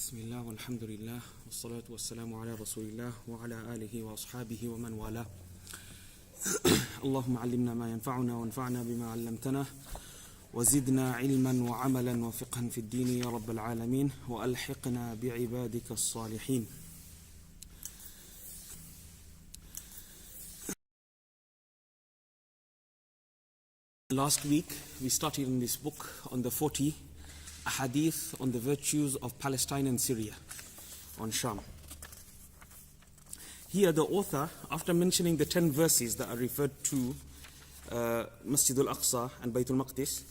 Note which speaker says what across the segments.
Speaker 1: بسم الله والحمد لله والصلاة والسلام على رسول الله وعلى آله وأصحابه ومن والاه. اللهم علمنا ما ينفعنا وانفعنا بما علمتنا وزدنا علما وعملا وفقها في الدين يا رب العالمين وألحقنا بعبادك الصالحين. Last week we started in this book on the 40 Hadith on the virtues of Palestine and Syria, on Sham. Here the author, after mentioning the 10 verses that are referred to Masjid al-Aqsa and Bayt al-Maqdis,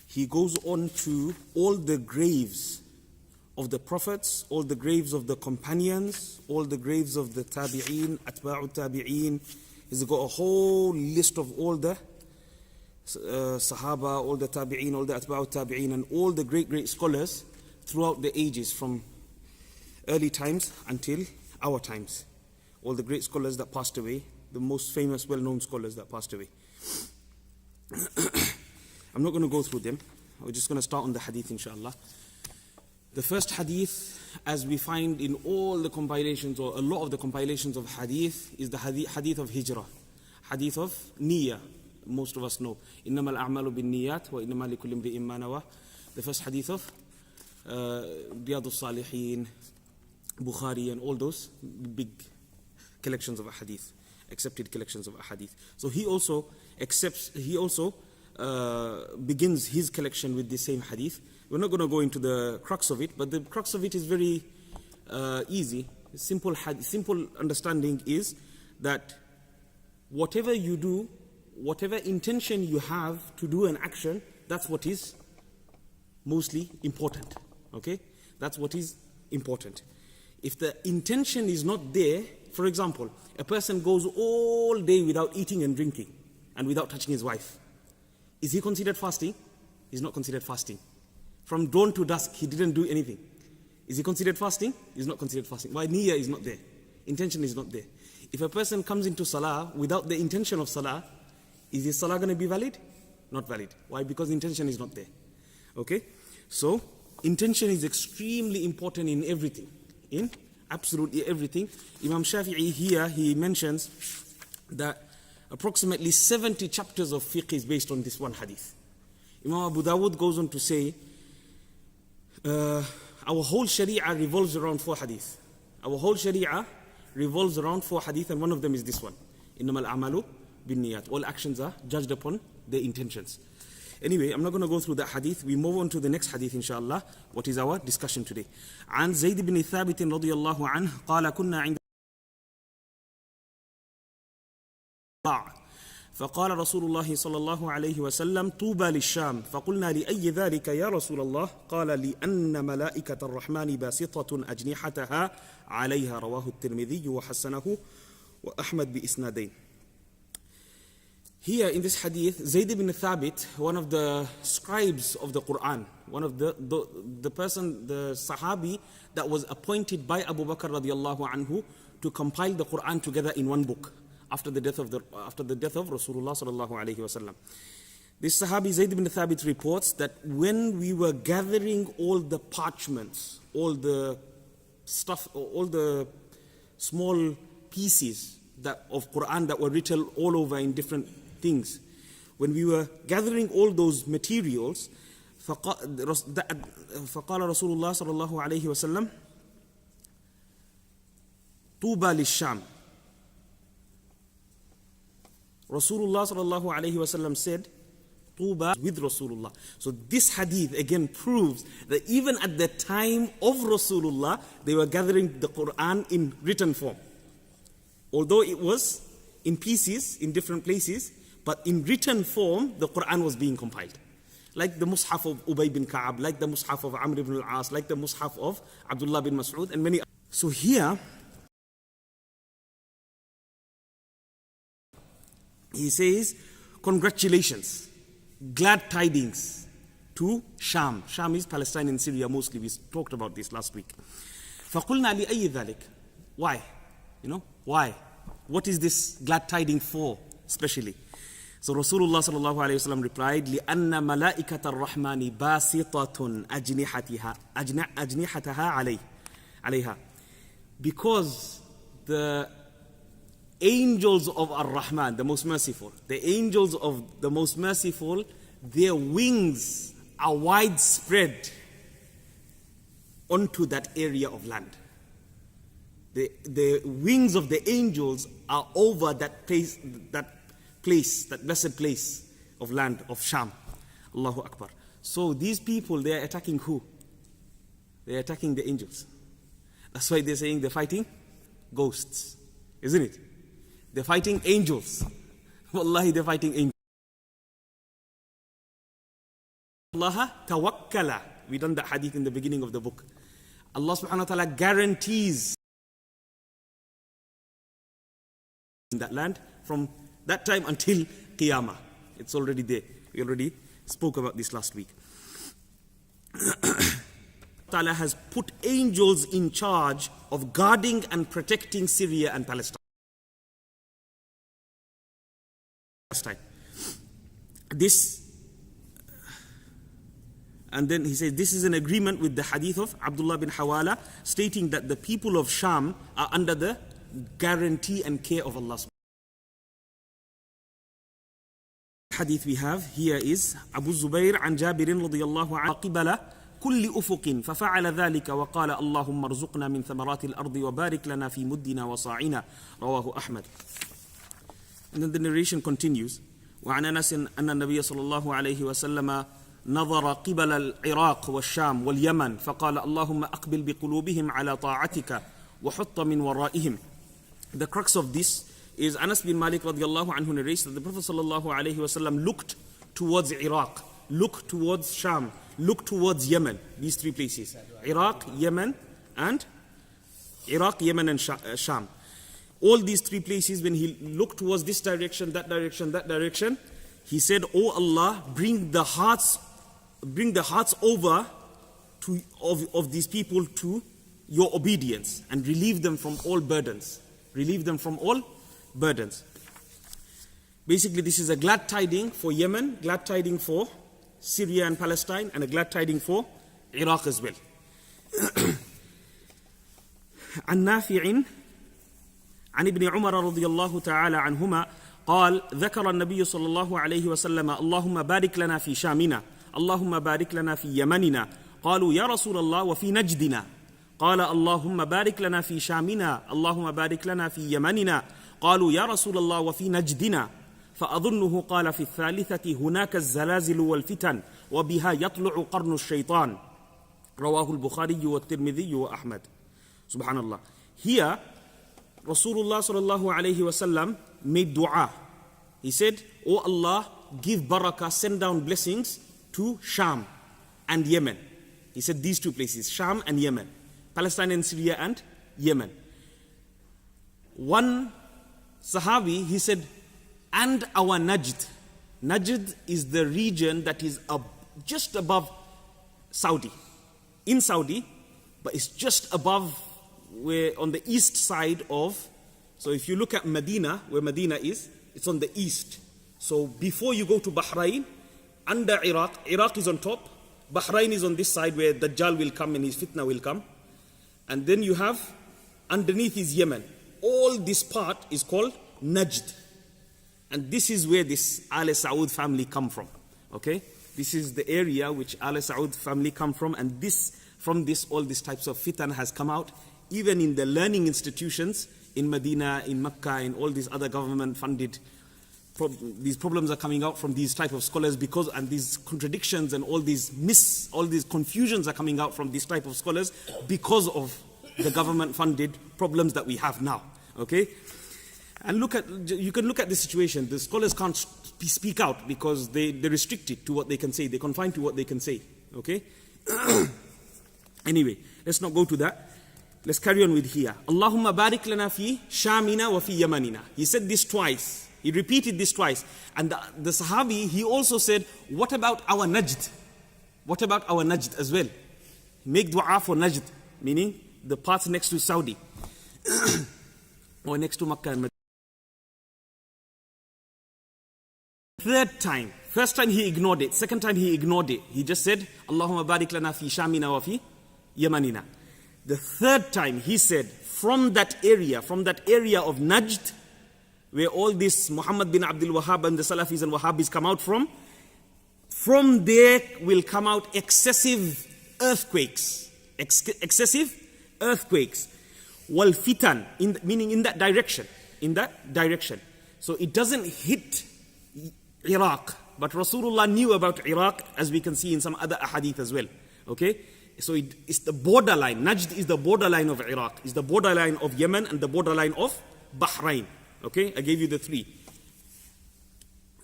Speaker 1: he goes on to all the graves of the prophets, all the graves of the companions, all the graves of the tabi'een, atba'u tabi'een. He's got a whole list of all the Sahaba, all the Tabi'een, all the Atba'u Tabi'een, and all the great scholars throughout the ages from early times until our times. All the great scholars that passed away, the most famous, well-known scholars that passed away. I'm not going to go through them. We're just going to start on the hadith, inshallah. The first hadith, as we find in all the compilations, or a lot of the compilations of hadith, is the hadith of hijrah, hadith of niyyah. Most of us know. إِنَّمَا الْأَعْمَالُ بِالنِّيَّاتِ وَإِنَّمَا لِكُلِّ امْرِئٍ مَّا نَوَىٰ. The first hadith of Riyadh al-Salihin, Bukhari, and all those big collections of hadith, accepted collections of hadith. So he also begins his collection with the same hadith. We're not going to go into the crux of it, but the crux of it is very easy. Simple understanding is that whatever you do, whatever intention you have to do an action, that's what is mostly important. Okay? That's what is important. If the intention is not there, for example, a person goes all day without eating and drinking and without touching his wife. Is he considered fasting? He's not considered fasting. From dawn to dusk, he didn't do anything. Is he considered fasting? He's not considered fasting. Why? Niyyah is not there. Intention is not there. If a person comes into salah without the intention of salah, is his salah going to be valid? Not valid. Why? Because intention is not there. Okay? So, intention is extremely important in everything. In absolutely everything. Imam Shafi'i here, he mentions that approximately 70 chapters of fiqh is based on this one hadith. Imam Abu Dawud goes on to say, our whole sharia revolves around 4 hadith. Our whole sharia revolves around 4 hadith, and one of them is this one. إِنَّمَا الْأَعْمَالُ بِالنِّيَّاتِ. All actions are judged upon their intentions. Anyway, I'm not going to go through that hadith. We move on to the next hadith, inshallah. What is our discussion today? عن زيد بن ثابت رضي الله عنه قال كنا عند فقال رسول الله صلى الله عليه وسلم طوبى للشام فقلنا لأي ذلك يا رسول الله قال لأن ملائكة الرحمن باسطة أجنحتها عليها رواه الترمذي وحسنه وأحمد بإسنادين. Here in this hadith, Zayd ibn Thabit, one of the scribes of the Quran, one of the Sahabi that was appointed by Abu Bakr radiallahu anhu to compile the Quran together in one book after the death of Rasulullah sallallahu alayhi wasallam. This Sahabi Zayd ibn Thabit reports that when we were gathering all the parchments, all the stuff, all the small pieces of Quran that were written all over in different things, when we were gathering all those materials, فقال رسول الله صلى الله عليه وسلم طوبى للشام. Rasulullah sallallahu alayhi wasallam said, Tuba with Rasulullah. So this hadith again proves that even at the time of Rasulullah, they were gathering the Quran in written form. Although it was in pieces, in different places, but in written form, the Quran was being compiled. Like the Mus'haf of Ubay bin Ka'ab, like the Mus'haf of Amr ibn al-As, like the Mus'haf of Abdullah bin Mas'ud, and many others. So here, he says, congratulations, glad tidings to Sham. Sham is Palestine and Syria mostly. We talked about this last week. فَقُلْنَا لِأَيِّ ذَلِكَ. Why? Why? What is this glad tiding for, especially? So Rasulullah sallallahu alayhi wa sallam replied, لِأَنَّ مَلَائِكَةَ الرَّحْمَنِ بَاسِطَةٌ أَجْنِحَتَهَا عَلَيْهِ عليها. Because the angels of Ar-Rahman, the most merciful, the angels of the most merciful, their wings are widespread onto that area of land. The wings of the angels are over that place, that blessed place of land of Sham. Allahu Akbar. So these people, they are attacking who? They are attacking the angels. That's why they're saying they're fighting ghosts, isn't it? They're fighting angels. Wallahi, they're fighting angels. Allah tawakkala. We done that hadith in the beginning of the book. Allah subhanahu wa ta'ala guarantees in that land from that time until Qiyamah. It's already there. We already spoke about this last week. Allah has put angels in charge of guarding and protecting Syria and Palestine. And then he says, this is an agreement with the hadith of Abdullah bin Hawala, stating that the people of Sham are under the guarantee and care of Allah. Hadith we have here is Abu Zubair an Jabirin radiyallahu anhu qibala kulli ufuqin fafa'ala dhalika wa qala Allahumma arzuqna min thamarati al-ardi wa barik lana fi muddina wa sa'ina rawahu Ahmad. And then the narration continues. وعن أنس أن النبي صلى الله عليه وسلم نظر قبل العراق والشام واليمن فقال اللهم أقبل بقلوبهم على طاعتك وحط من ورائهم. The crux of this is Anas bin Malik radiallahu anhu narrates that the Prophet sallallahu alayhi wasallam looked towards Iraq, looked towards Sham, looked towards Yemen, these three places, Iraq, Yemen and Sham. All these three places, when he looked towards this direction, that direction, he said, "Oh Allah, bring the hearts over of these people to your obedience and relieve them from all burdens. Relieve them from all burdens." Basically, this is a glad tiding for Yemen, glad tiding for Syria and Palestine, and a glad tiding for Iraq as well. عن نافع عن ابن عمر رضي الله تعالى عنهما قال ذكر النبي صلى الله عليه وسلم اللهم بارك لنا في شامنا اللهم بارك لنا في يمننا قالوا يا رسول الله وفي نجدنا قال اللهم بارك لنا في شامنا اللهم بارك لنا في يمننا قالوا يا رسول الله وفي نجدنا فأظنه قال في الثالثة هناك الزلازل والفتن وبها يطلع قرن الشيطان رواه البخاري والترمذي وأحمد. Subhanallah. Here Rasulullah sallallahu alayhi wasallam made dua. He said, "Oh Allah, give barakah, send down blessings to Sham and Yemen." He said these two places, Sham and Yemen, Palestine and Syria and Yemen. One Sahabi, he said, "And our Najd." Najd is the region that is just above Saudi, in Saudi, but it's just above, we're on the east side of, so if you look at Medina, where Medina is, it's on the east. So before you go to Bahrain, under Iraq is on top, Bahrain is on this side where Dajjal will come and his fitna will come. And then you have, underneath is Yemen. All this part is called Najd. And this is where this Al Saud family come from. Okay? This is the area which Al Saud family come from, and from this, all these types of fitan has come out. Even in the learning institutions in Medina, in Mecca, in all these other government-funded, these problems are coming out from these type of scholars because, and these contradictions and all these confusions are coming out from these type of scholars because of the government-funded problems that we have now. Okay, and you can look at the situation. The scholars can't speak out because they're restricted to what they can say. They're confined to what they can say. Okay. Anyway, let's not go to that. Let's carry on with here. Allahumma barik lana fi shamina wa fi yamanina. He said this twice. He repeated this twice. And the Sahabi, he also said, what about our Najd? What about our Najd as well? Make dua for Najd, meaning the parts next to Saudi or next to Makkah and Medina. Third time. First time he ignored it. Second time he ignored it. He just said, Allahumma barik lana fi shamina wa fi yamanina. The third time he said, from that area of Najd, where all this Muhammad bin Abdul Wahhab and the Salafis and Wahhabis come out from there will come out excessive earthquakes. Excessive earthquakes. Wal fitan, meaning in that direction. So it doesn't hit Iraq, but Rasulullah knew about Iraq, as we can see in some other ahadith as well. Okay? So it's the borderline. Najd is the borderline of Iraq, is the borderline of Yemen and the borderline of Bahrain. Okay? I gave you the three.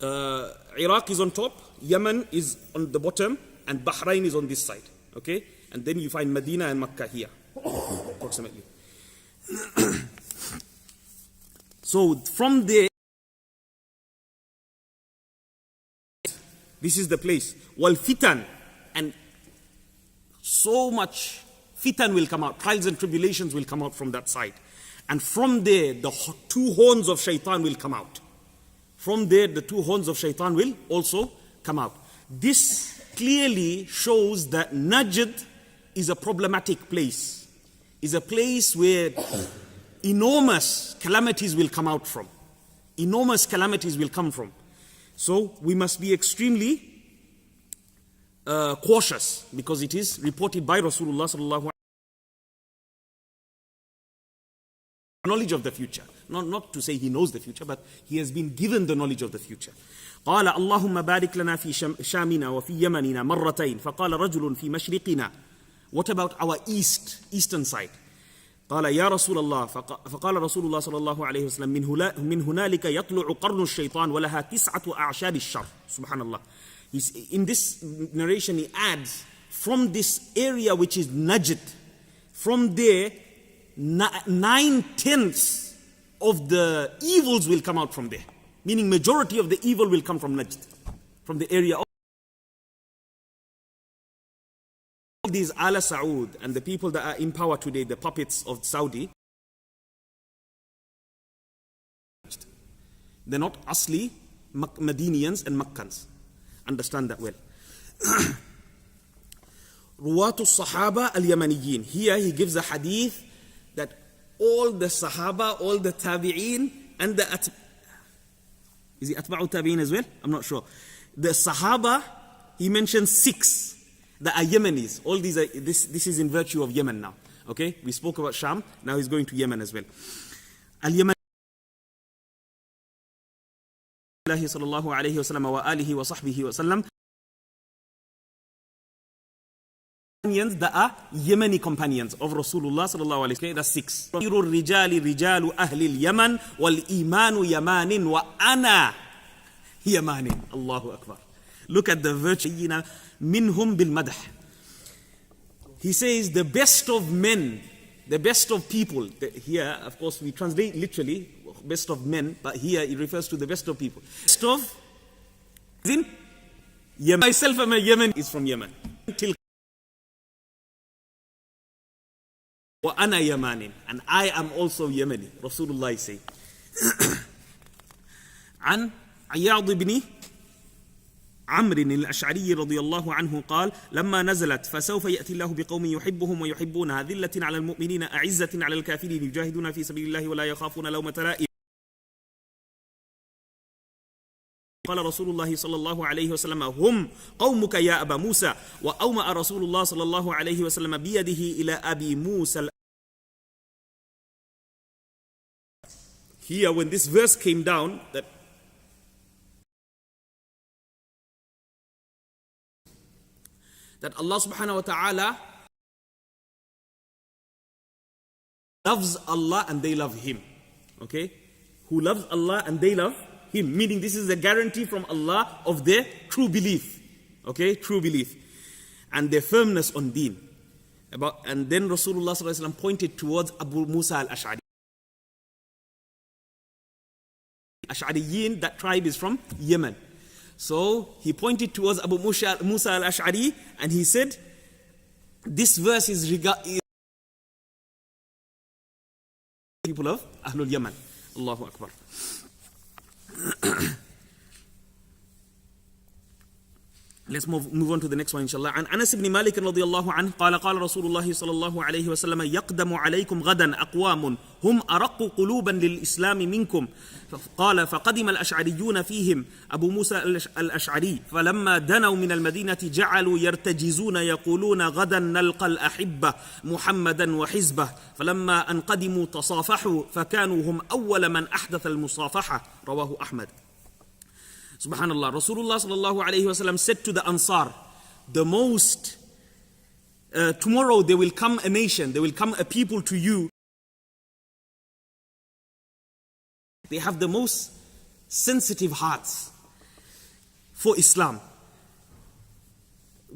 Speaker 1: Iraq is on top, Yemen is on the bottom, and Bahrain is on this side. Okay? And then you find Medina and Makkah here, approximately. So from there, this is the place. Wal fitan, and so much fitan will come out, trials and tribulations will come out from that side. And from there, the two horns of shaitan will come out. From there, the two horns of shaitan will also come out. This clearly shows that Najd is a problematic place, is a place where enormous calamities will come out from. Enormous calamities will come from. So we must be extremely cautious, because it is reported by Rasulullah sallallahu alaihi wasallam, knowledge of the future. Not to say he knows the future, but he has been given the knowledge of the future. قال اللهم بارك لنا في شامنا وفي يمننا مرتين فقال رجل في مشرقنا. What about our eastern side? قال يا رسول الله فقال رسول الله صلى الله عليه وسلم من هنالك يطلع قرن الشيطان ولها 9 أعشار الشر. Subhanallah. In this narration he adds, from this area which is Najd, from there 9/10 of the evils will come out from there. Meaning majority of the evil will come from Najd, from the area of these Ala Saud and the people that are in power today, the puppets of Saudi. They're not Asli Madinians and Makkans. Understand that well. Ruwatu Sahaba al-Yamaniyin. Here he gives a hadith that all the Sahaba, all the Tabi'een, and the is it Atba'u Tabi'een as well? I'm not sure. The Sahaba, he mentions 6 that are Yemenis. All these are, this is in virtue of Yemen now. Okay? We spoke about Sham, now he's going to Yemen as well. Al-Yemen sallallahu alayhi wa sallam wa alihi wa sahbihi wa sallam. That are Yemeni companions of Rasulullah sallallahu alayhi wa sallam. That's 6. Rijali rijalu ahli al-Yaman wal imanu yamanin wa ana yamanin. Allahu Akbar. Look at the virtue. Minhum bil madah. He says the best of men, the best of people. Here, of course, we translate literally best of men, but here it refers to the best of people. Best of, as in Yemen. Myself am a Yemen, is from Yemen. Till wa ana Yamanin, and I am also Yemeni. Rasulullah is saying. عن عياض بن عمرو الأشعري رضي الله عنه قال لما نزلت فسوف يأتي الله بقوم يحبهم ويحبونها ذلة على المؤمنين أعزة على الكافرين يجاهدون في سبيل الله ولا يخافون لومة لائم. قال رسول الله صلى الله عليه وسلم هم قومك يا أبا موسى. وأومأ رسول الله صلى الله عليه وسلم بيده إلى أبي موسى. Here, when this verse came down, that Allah subhanahu wa ta'ala loves Allah and they love Him. Okay? Who loves Allah and they love Him. Meaning this is a guarantee from Allah of their true belief. Okay? True belief. And their firmness on deen. And then Rasulullah sallallahu alaihi wasallam pointed towards Abu Musa al-Ash'ari. Ash'ariyin, that tribe is from Yemen. So he pointed towards Abu Musa al-Ash'ari and he said, this verse is people of Ahlul Yemen. Allahu Akbar. Let's move on to the next one, inshallah. عن أنس بن مالك رضي الله عنه قال قال رسول الله صلى الله عليه وسلم يقدم عليكم غدا أقوام هم أرق قلوبا للإسلام منكم. قال فقدم الأشعريون فيهم أبو موسى الأشعري فلما دنوا من المدينة جعلوا يرتجزون يقولون غدا نلقى الأحبة محمدا وحزبه فلما أن قدموا تصافحوا فكانوا هم أول من أحدث المصافحة. رواه أحمد. Subhanallah, Rasulullah sallallahu alayhi wasallam said to the Ansar, tomorrow there will come a nation, there will come a people to you. They have the most sensitive hearts for Islam.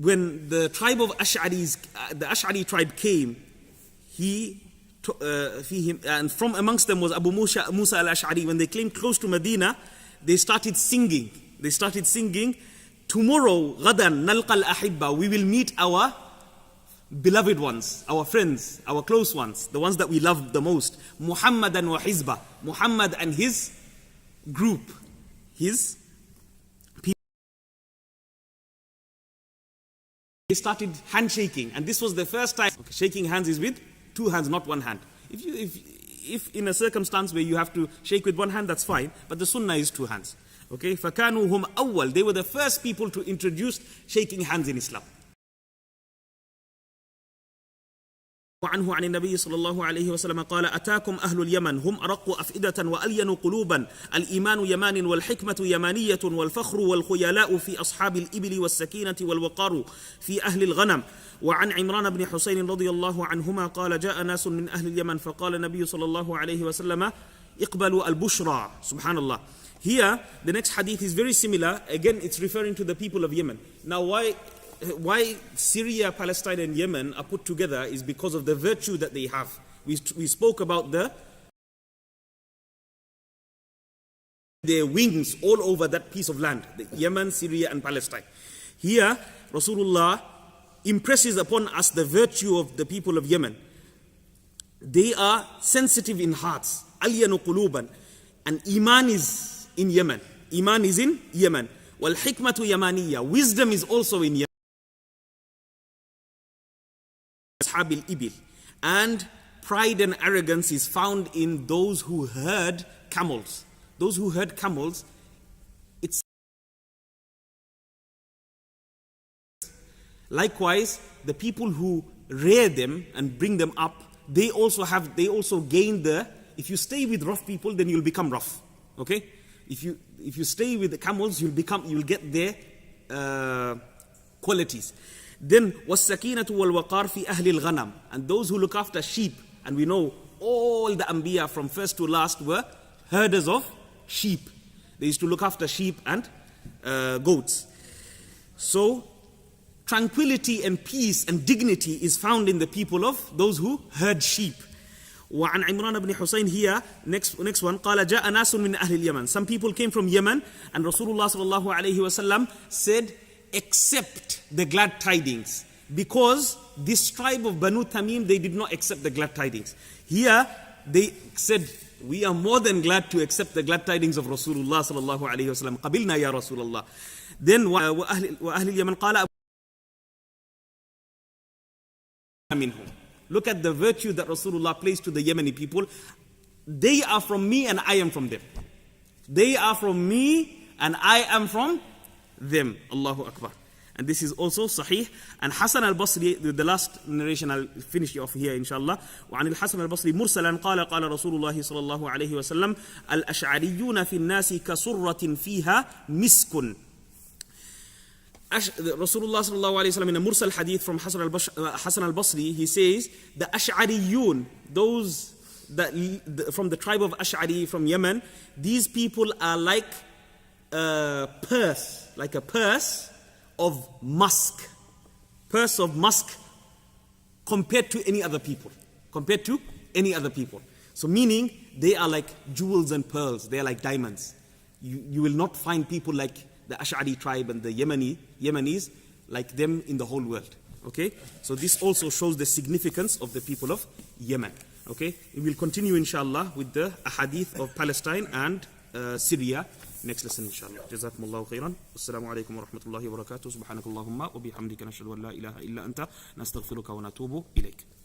Speaker 1: When the tribe of Ash'aris, the Ash'ari tribe came, and from amongst them was Abu Musa al-Ash'ari. When they came close to Medina, they started singing. Tomorrow, ghadan nalqa al-ahibba, we will meet our beloved ones, our friends, our close ones, the ones that we love the most. Muhammadan wa hizba, Muhammad and his group, his people. They started handshaking, and this was the first time. Okay, shaking hands is with two hands, not one hand. If in a circumstance where you have to shake with one hand, that's fine, but the sunnah is two hands. Okay, فَكَانُوا هُمْ أَوَّلِ, they were the first people to introduce shaking hands in Islam. وعنه عن النبي صلى الله عليه وسلم قال أتاكم أهل اليمن هم أرق أفئدة وألين قلوبا الإيمان يمان والحكمة يمانية والفخر والخيلاء في أصحاب الإبل والسكينة والوقار في أهل الغنم. وعن عمران بن حسين رضي الله عنهما قال جاء ناس من أهل اليمن فقال النبي صلى الله عليه وسلم اقبلوا البشرى. Subhanallah. Here the next hadith is very similar. Again, it's referring to the people of Yemen. Now why Syria, Palestine and Yemen are put together is because of the virtue that they have. We spoke about their wings all over that piece of land, the Yemen, Syria and Palestine. Here Rasulullah impresses upon us the virtue of the people of Yemen. They are sensitive in hearts. Alyanu quluban. And Iman is in Yemen. Iman is in Yemen. Wal hikmatu yamaniya. Wisdom is also in Yemen. Ashabil ibil. And pride and arrogance is found in those who herd camels. Those who herd camels, it's likewise the people who rear them and bring them up, they also gain if you stay with rough people, then you'll become rough. Okay? If you stay with the camels, you'll get their qualities. Then was-sakinatu wal-waqar fi ahli al-ghanam, and those who look after sheep, and we know all the anbiya from first to last were herders of sheep. They used to look after sheep and goats. So tranquility and peace and dignity is found in the people of those who herd sheep. وعن عمران بن حسين here, next one, قال جاء ناس من أهل اليمن. Some people came from Yemen, and Rasulullah sallallahu alayhi wasallam said, accept the glad tidings, because this tribe of Banu Tamim, they did not accept the glad tidings. Here they said, we are more than glad to accept the glad tidings of Rasulullah sallallahu alayhi wasallam. قبلنا يا رسول الله. Then وأهل اليمن قال منهم. Look at the virtue that Rasulullah placed to the Yemeni people. They are from me and I am from them. They are from me and I am from them. Allahu Akbar. And this is also Sahih. And Hasan al-Basri, the last narration, I'll finish off here inshallah. وعن الحسن البصري مرسلا قال قال رسول الله صلى الله عليه وسلم الأشعريون في الناس كسرة فيها مسك. Rasulullah sallallahu alayhi wa sallam in a mursal hadith from Hasan al-Basri, he says, the Ash'ariyun, those from the tribe of Ash'ari from Yemen, these people are like a purse of musk. Purse of musk compared to any other people. So meaning, they are like jewels and pearls, they are like diamonds. You will not find people like the Ash'ari tribe and the Yemenis like them in the whole world. Okay? So this also shows the significance of the people of Yemen. Okay? We will continue inshallah with the hadith of Palestine and Syria next lesson inshallah. Jazakumullahu khairan. Assalamu alaikum wa rahmatullahi wa barakatuh. Subhanakallahumma wa bihamdika nashhadu an la ilaha illa anta nastaghfiruka wa natubu ilayk.